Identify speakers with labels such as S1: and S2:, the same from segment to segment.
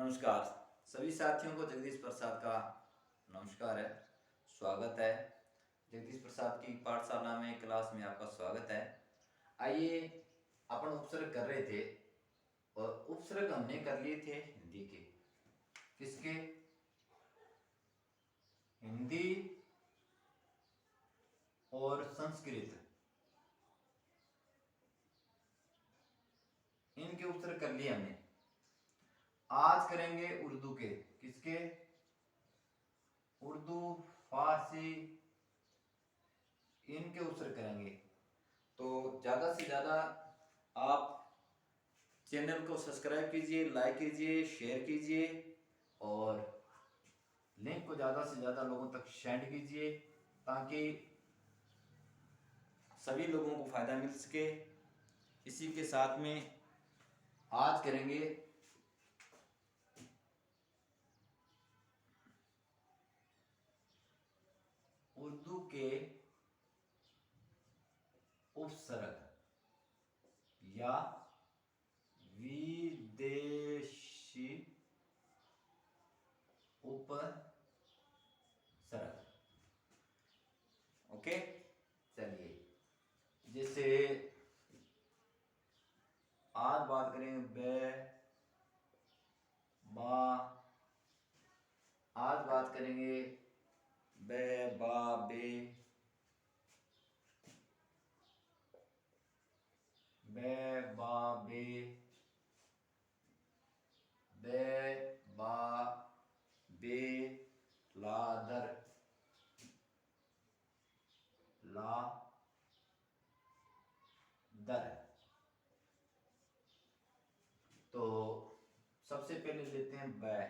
S1: नमस्कार। सभी साथियों को जगदीश प्रसाद का नमस्कार है, स्वागत है। जगदीश प्रसाद की पाठशाला में क्लास में आपका स्वागत है। आइए, अपन उपसर्ग कर रहे थे और उपसर्ग हमने कर लिए थे हिंदी के। किसके? हिंदी और संस्कृत, इनके उपसर्ग कर लिए हमने। आज करेंगे उर्दू के। किसके? उर्दू, फारसी, इनके उपसर्ग करेंगे। तो ज़्यादा से ज़्यादा आप चैनल को सब्सक्राइब कीजिए, लाइक कीजिए, शेयर कीजिए और लिंक को ज़्यादा से ज़्यादा लोगों तक शेयर कीजिए ताकि सभी लोगों को फ़ायदा मिल सके। इसी के साथ में आज करेंगे उर्दू के उपसर्ग या विदेशी उपसर्ग। ओके, चलिए। जैसे आज बात करेंगे बे, बा। आज बात करेंगे बे, बा, बे, बे, बा, बे, बे, बा, बे, लादर, ला, दर। तो सबसे पहले लेते हैं बै।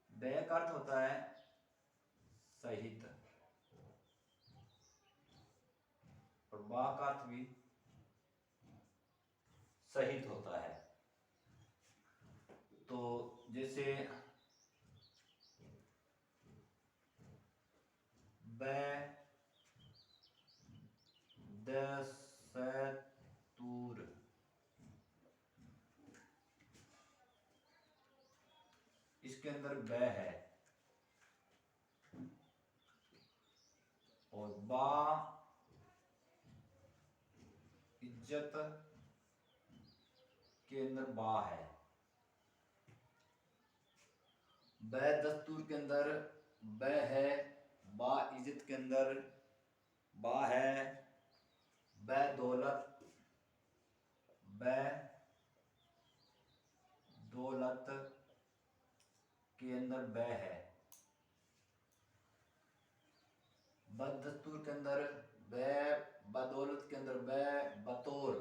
S1: बै का अर्थ होता है सहित और बा का अर्थ भी सहित होता है। तो जैसे बै, दस्तूर, इसके अंदर बै है और बा इज्जत के अंदर बा है। बै दस्तूर के अंदर बै है, बा इज्जत के अंदर बा है, बै दौलत, बै दौलत के अंदर बै है। बदस्तूर के अंदर बै, बदौलत के अंदर बै, बतौर,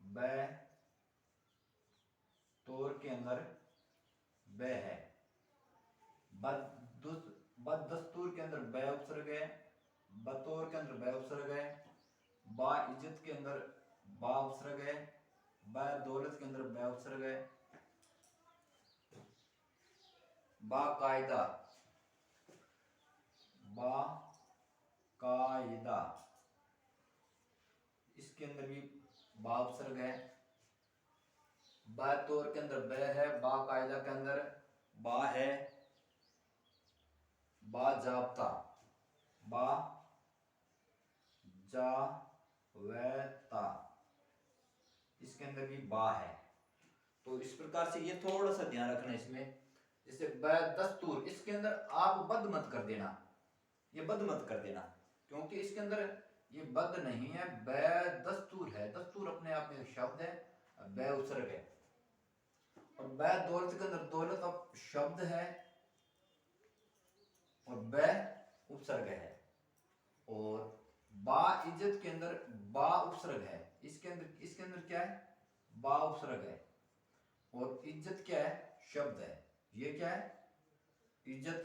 S1: बै तौर के अंदर बै है। बदस्तूर के अंदर बै उपसर्ग है, बतौर के अंदर बै उपसर्ग है, बा इज्जत के अंदर बा उपसर्ग है, बा दौलत के अंदर बै उपसर्ग है, बाकायदा, बाकायदा, इसके अंदर भी बा उपसर्ग है। बतौर के अंदर बै है, बाकायदा के अंदर बा है, बाजाब्ता, बा जावता, इसके अंदर भी बा है। तो इस प्रकार से ये थोड़ा सा ध्यान रखना इसमें। जैसे बदस्तूर, इसके अंदर आप बद मत कर देना, ये बद मत कर देना क्योंकि इसके अंदर ये बद नहीं है, बदस्तूर है। दस्तूर अपने आप में एक शब्द है, बै उपसर्ग है। और बै दौलत के अंदर दौलत अब शब्द है और बै उपसर्ग है। और बा इज्जत के अंदर बा उपसर्ग है। इसके अंदर क्या है? बा उपसर्ग है। और इज्जत क्या है? शब्द है। ये क्या है? इज्जत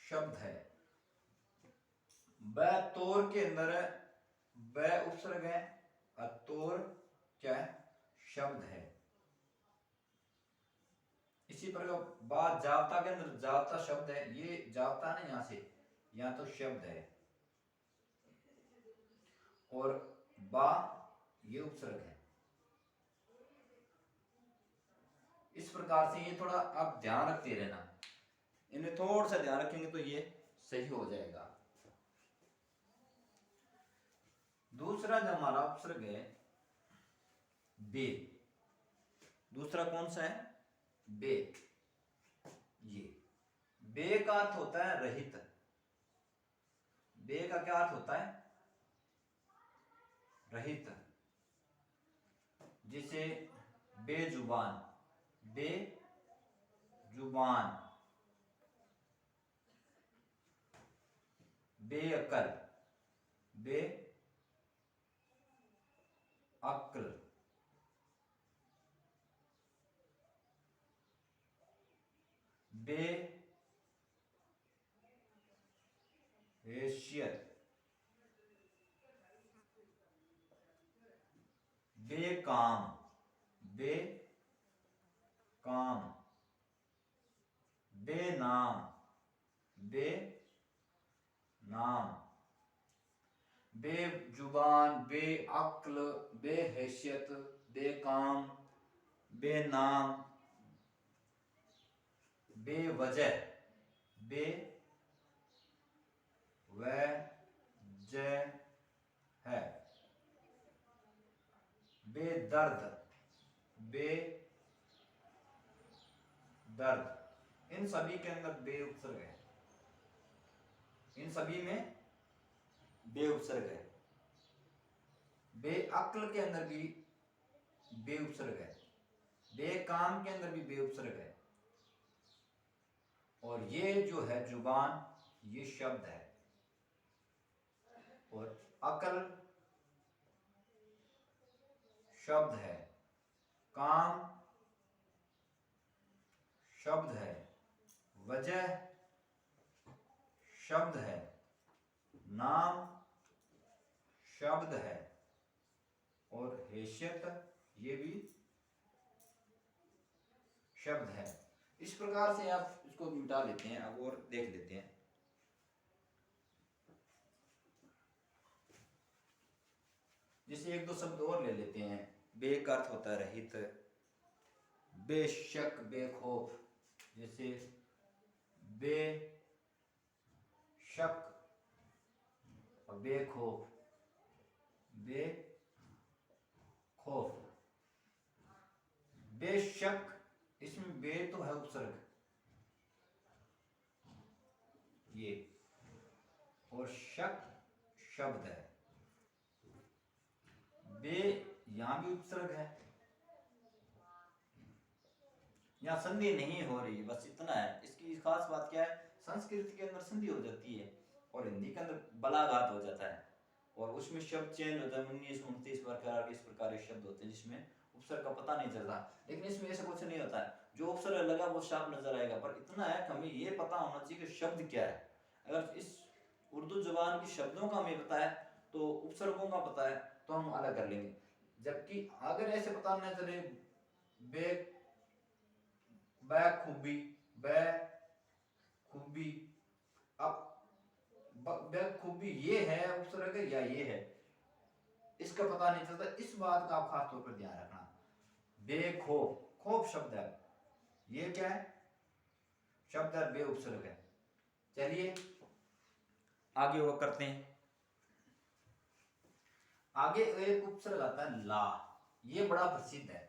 S1: शब्द है। बैतौर के अंदर बै उपसर्ग है और तौर क्या है? शब्द है। इसी प्रकार बा जावता के अंदर जावता शब्द है। ये जावता ना, यहां से यहां तो शब्द है। और बा ये उपसर्ग है। इस प्रकार से ये थोड़ा आप ध्यान रखते रहना, इन्हें थोड़ा सा ध्यान रखेंगे तो ये सही हो जाएगा। दूसरा जो हमारा उपसर्ग है बे, दूसरा कौन सा है? बे। ये बे का अर्थ होता है रहित। बे का क्या अर्थ होता है? रहित। जिसे बेजुबान, बेजुबान, बेअक्ल, बेअक्ल, बेहैसियत, बेकाम, बेकाम, बेनाम, बेनाम, बेजुबान, बेअक्ल, बेहैसियत, बेकाम, बेनाम, बेवजह, बेवजह है, बेदर्द, बेदर्द। इन सभी के अंदर बे उपसर्ग है, इन सभी में बे उपसर्ग है। बेअक्ल के अंदर भी बे उपसर्ग है, बेकाम के अंदर भी बे उपसर्ग है। और ये जो है जुबान, ये शब्द है, और अकल शब्द है, काम शब्द है, वजह शब्द है, नाम शब्द है, और हैसियत ये भी शब्द है। इस प्रकार से आप इसको मिटा लेते हैं। अब और देख लेते हैं। जैसे एक दो शब्द और ले लेते हैं। बे का अर्थ होता है रहित, बेशक, बेखौफ। जैसे बेशक और बेखौफ, बेखौफ, बेशक, इसमें बे तो है उपसर्ग ये, और शक शब्द है। बे यहां भी उपसर्ग है, यहाँ संधि नहीं हो रही, बस इतना है। इसकी खास बात क्या है? संस्कृत के अंदर संधि हो जाती है और हिंदी के अंदर बलाघात हो जाता है, और उसमें शब्द चेंज होता है। 19-29 प्रकार के इस प्रकार के शब्द होते हैं जिसमें उपसर्ग का पता नहीं चलता। लेकिन इसमें ऐसा कुछ नहीं होता है, जो उपसर्ग लगा वो साफ नजर आएगा। पर इतना है कि हमें ये पता होना चाहिए कि शब्द क्या है। अगर इस उर्दू जुबान की शब्दों का हमें पता है तो उपसर्गों का पता है तो हम अलग कर लेंगे। जबकि अगर ऐसे पता न चले, बे खूबी, खूबी, अब खूबी ये है उपसर्ग या ये है, इसका पता नहीं चलता। इस बात का आप खास तौर पर ध्यान रखना। बेखौफ, खौफ शब्द है, ये क्या है? शब्द है, बे उपसर्ग है। चलिए आगे वो करते हैं। आगे एक उपसर्ग आता है ला, ये बड़ा प्रसिद्ध है।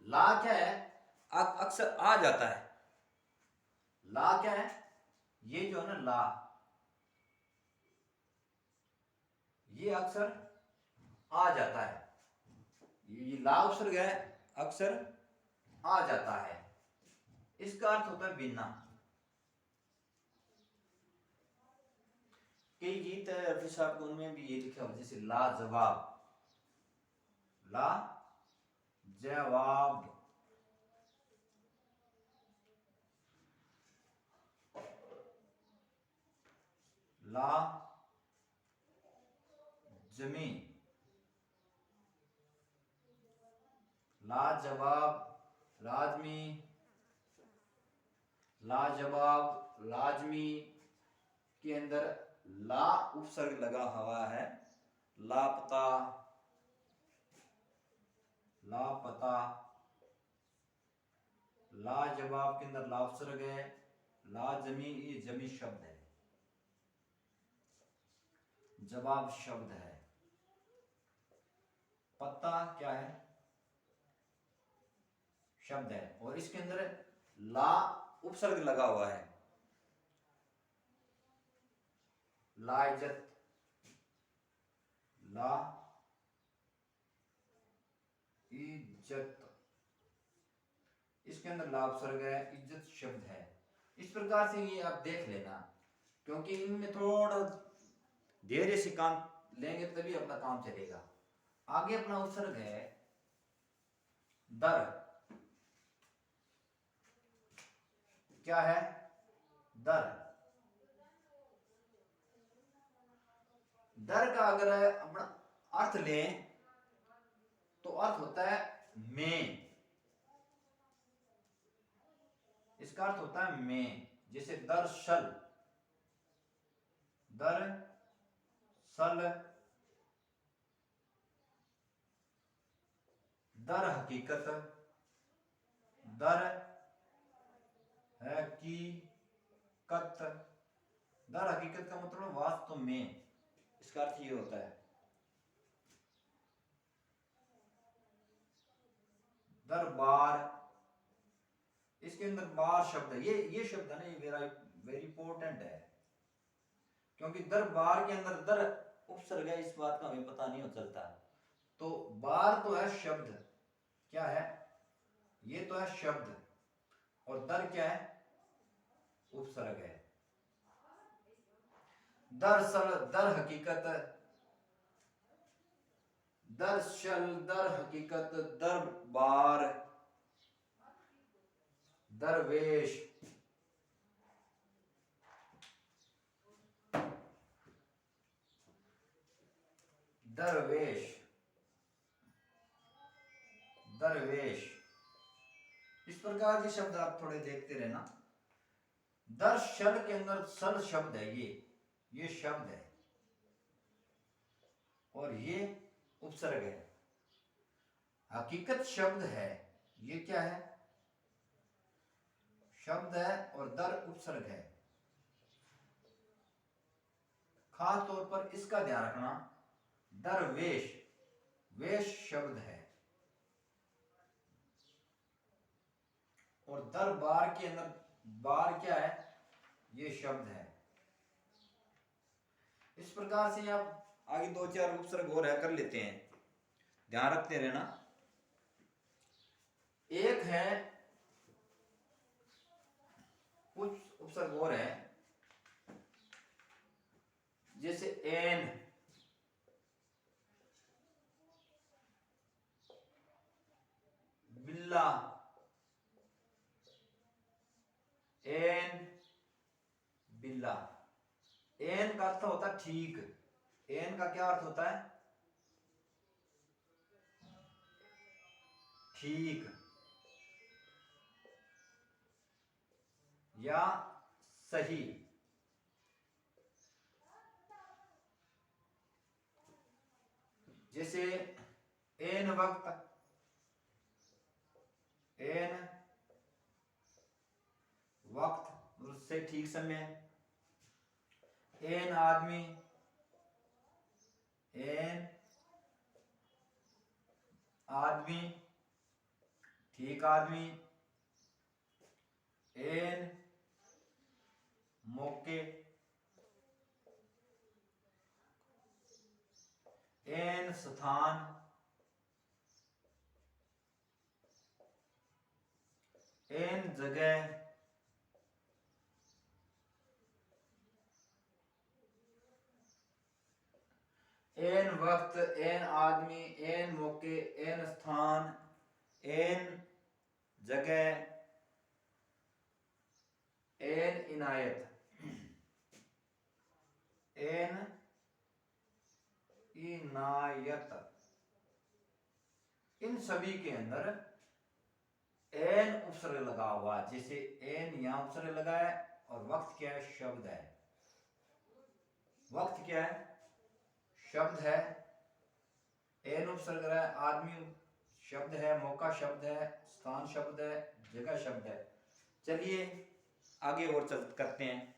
S1: ला क्या है? अक्सर आ जाता है। ला क्या है? ये जो है ना ला, ये अक्सर आ जाता है। ये ला उपसर्ग है, अक्सर आ जाता है। इसका अर्थ होता है बिना। कई गीत है रफी साहब के, उनमें भी ये लिखा हुआ, जैसे लाजवाब, ला जवाब, ला जमी, लाजवाब, लाजमी, लाजवाब, लाजमी के अंदर ला उपसर्ग लगा हुआ है। लापता, लापता, लाजवाब के अंदर ला उपसर्ग है, लाजमी ये जमी शब्द है, जवाब शब्द है। पत्ता क्या है, शब्द है, और इसके अंदर ला उपसर्ग लगा हुआ है, ला इज्जत, ला इज्जत, इसके अंदर ला उपसर्ग है, इज्जत शब्द है। इस प्रकार से ये आप देख लेना, क्योंकि इनमें थोड़ा धैर्य से काम लेंगे तभी अपना काम चलेगा। आगे अपना उपसर्ग है दर, क्या है, दर। दर का अगर अपना अर्थ लें तो अर्थ होता है में, इसका अर्थ होता है में। जैसे दरअसल, दरअसल, दर हकीकत, दर हकीकत, दर हकीकत का मतलब वास्तव में, इसका अर्थ ये होता है। दरबार, इसके अंदर बार शब्द है, ये शब्द है ना, ये वेरी इंपॉर्टेंट है, क्योंकि दरबार के अंदर दर उपसर्ग है, इस बात का हमें पता नहीं हो चलता। तो बार तो है शब्द, क्या है, ये तो है शब्द, और दर क्या है, उपसर्ग है। दरअसल, दर हकीकत, दरअसल, दर हकीकत, दरबार, दरवेश, दरवेश, दरवेश, इस प्रकार के शब्द आप थोड़े देखते रहना। दरअसल के अंदर सल शब्द है, ये शब्द है, और ये उपसर्ग है। हकीकत शब्द है, ये क्या है, शब्द है, और दर उपसर्ग है। खास तौर पर इसका ध्यान रखना, दरवेश, वेश शब्द है, और दरबार के अंदर बार क्या है, ये शब्द है। इस प्रकार से आप आगे दो चार उपसर्ग और है कर लेते हैं, ध्यान रखते रहना। एक है, कुछ उपसर्ग और है, जैसे एन, बिल्ला, एन बिल्ला। एन का अर्थ होता है ठीक, एन का क्या अर्थ होता है, ठीक या सही। जैसे एन वक्त, एन वक्त उससे ठीक समय। एन आदमी, एन आदमी, ठीक आदमी। एन मौके, एन स्थान, एन जगह, एन वक्त, एन आदमी, एन मौके, एन स्थान, एन जगह, एन इनायत, एन इनायत। इन सभी के अंदर एन उपसर्ग लगा हुआ, जैसे एन यहां उपसर्ग लगा है, और वक्त क्या है, शब्द है। वक्त क्या है, शब्द है, एन उपसर्ग है, आदमी शब्द है, मौका शब्द है, स्थान शब्द है, जगह शब्द है। चलिए आगे और चल करते हैं।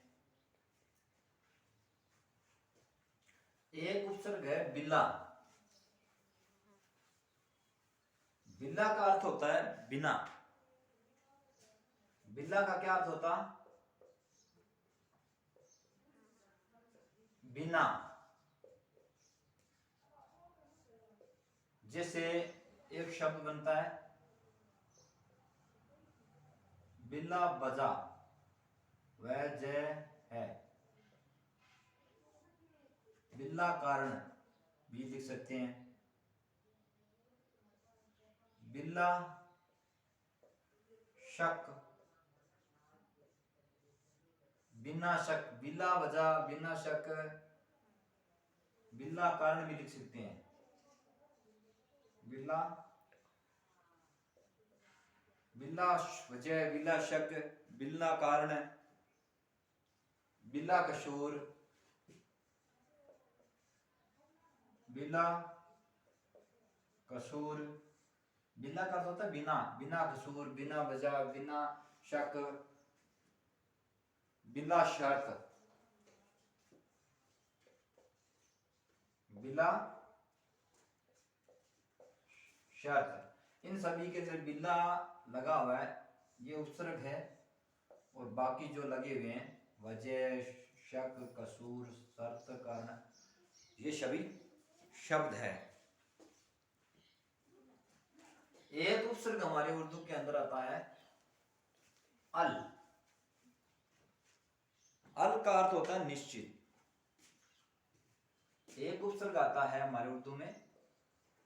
S1: एक उपसर्ग है बिल्ला। बिल्ला का अर्थ होता है बिना। बिल्ला का क्या अर्थ होता? बिना। जैसे एक शब्द बनता है बिल्ला बजा, वह जय है। बिल्ला कारण भी लिख सकते हैं। बिल्ला शक, बिना शक, बिल्ला बजा, बिना शक, बिल्ला कारण भी लिख सकते हैं। बिल्ला, बिल्ला वजह, बिल्ला शक, बिल्ला कारण, बिल्ला कसूर, बिल्ला कसूर। बिल्ला का अर्थ होता है बिना, बिना कसूर, बिना वजह, बिना शक, बिला शर्त, बिला शर्त। इन सभी के अंदर बिल्ला लगा हुआ है, ये उपसर्ग है। और बाकी जो लगे हुए हैं वजह, शक, कसूर, शर्त, कारण, ये सभी शब्द है। एक उपसर्ग हमारे उर्दू के अंदर आता है अल। अल का अर्थ होता है निश्चित। एक उपसर्ग आता है हमारे उर्दू में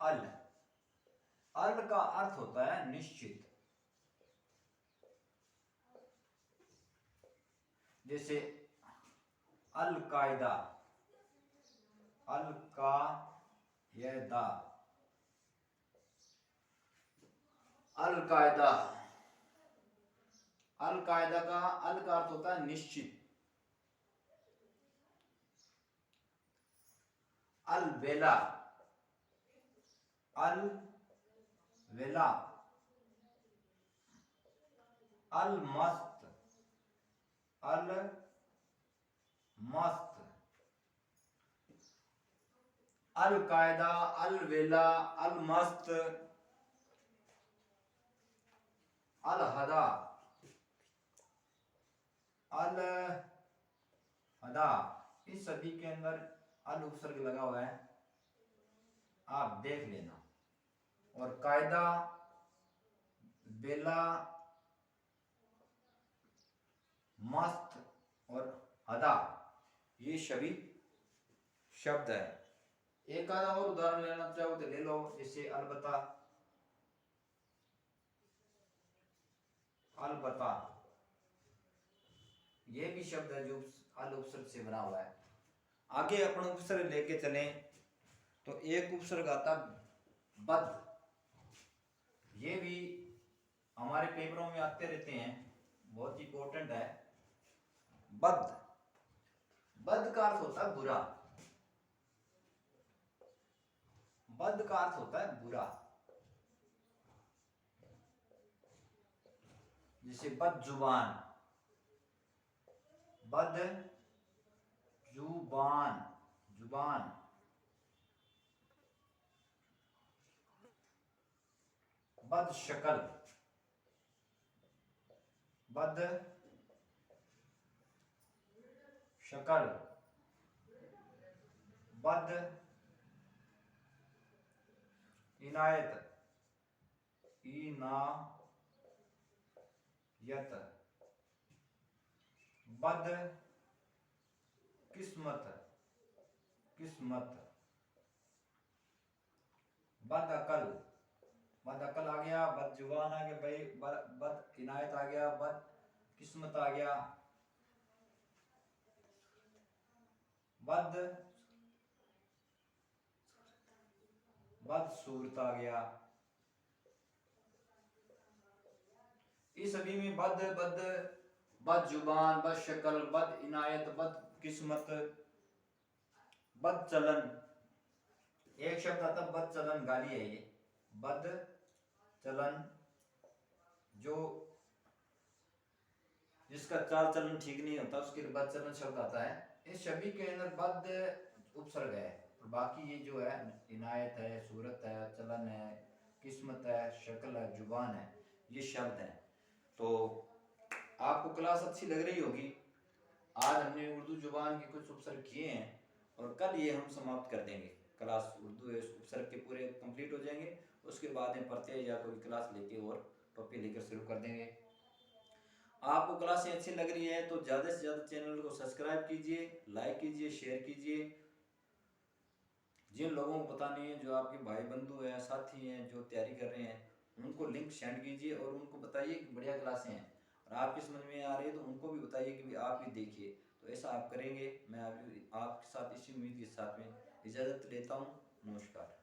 S1: अल। अल का अर्थ होता है निश्चित। जैसे अल कायदा, अल कायदा, अल कायदा। अल कायदा का अल का अर्थ होता है निश्चित। अल वेला, अल वेला, अल मस्त, अल मस्त, अल कायदा, अल वेला, अल मस्त, अल हदा, अल हदा। इस सभी के अंदर अल उपसर्ग लगा हुआ है, आप देख लेना। और कायदा, बेला, मस्त और हदा, ये सभी शब्द है। एक आधा और उदाहरण लेना चाहो तो ले लो, जैसे अलबत्ता, अलबत्ता, ये भी शब्द है जो अल उपसर्ग से बना हुआ है। आगे अपन उपसर्ग लेके चले तो एक उपसर्ग आता बद। ये भी हमारे पेपरों में आते रहते हैं, बहुत इंपॉर्टेंट है। बद, बद का अर्थ होता है बुरा। बद का अर्थ होता है बुरा। जैसे बद जुबान, बद जुबान, जुबान। बद शक्ल, बद शक्ल, बद इनायत, इनायत, बद किस्मत, किस्मत, बद अकल, बद अकल आ गया, बद जुबान आ गया भाई, बद इनायत आ गया, बद किस्मत आ गया, बद बदसूरत आ गया। इस सभी में बद, बद, बद जुबान, बद शक्ल, बद इनायत, बद किस्मत, बद चलन। एक शब्द आता बद चलन, गाली है ये। बद चलन जो जिसका चाल चलन ठीक नहीं होता उसके लिए बद चलन शब्द आता है। इस शबी के अंदर बद उपसर्ग है, बाकी ये जो है इनायत है, सूरत है, चलन है, किस्मत है, शक्ल है, जुबान है, ये शब्द है। तो आपको क्लास अच्छी लग रही होगी। आज हमने उर्दू जुबान के कुछ उपसर्ग किए हैं और कल ये हम समाप्त कर देंगे। क्लास उर्दू उपसर्ग के पूरे कंप्लीट हो जाएंगे, उसके बाद में पढ़ते या कोई क्लास लेके और टॉपिक लेकर शुरू कर देंगे। आपको क्लासें अच्छी लग रही है तो ज़्यादा से ज़्यादा चैनल को सब्सक्राइब कीजिए, लाइक कीजिए, शेयर कीजिए। जिन लोगों को पता नहीं है, जो आपके भाई बंधु हैं, साथी हैं जो तैयारी कर रहे हैं, उनको लिंक सेंड कीजिए और उनको बताइए कि बढ़िया क्लासें हैं। और आपकी समझ में आ रही है तो उनको भी बताइए कि भी आप भी देखिए। तो ऐसा आप करेंगे। मैं आपके साथ इसी उम्मीद के साथ में इजाज़त लेता हूँ। नमस्कार।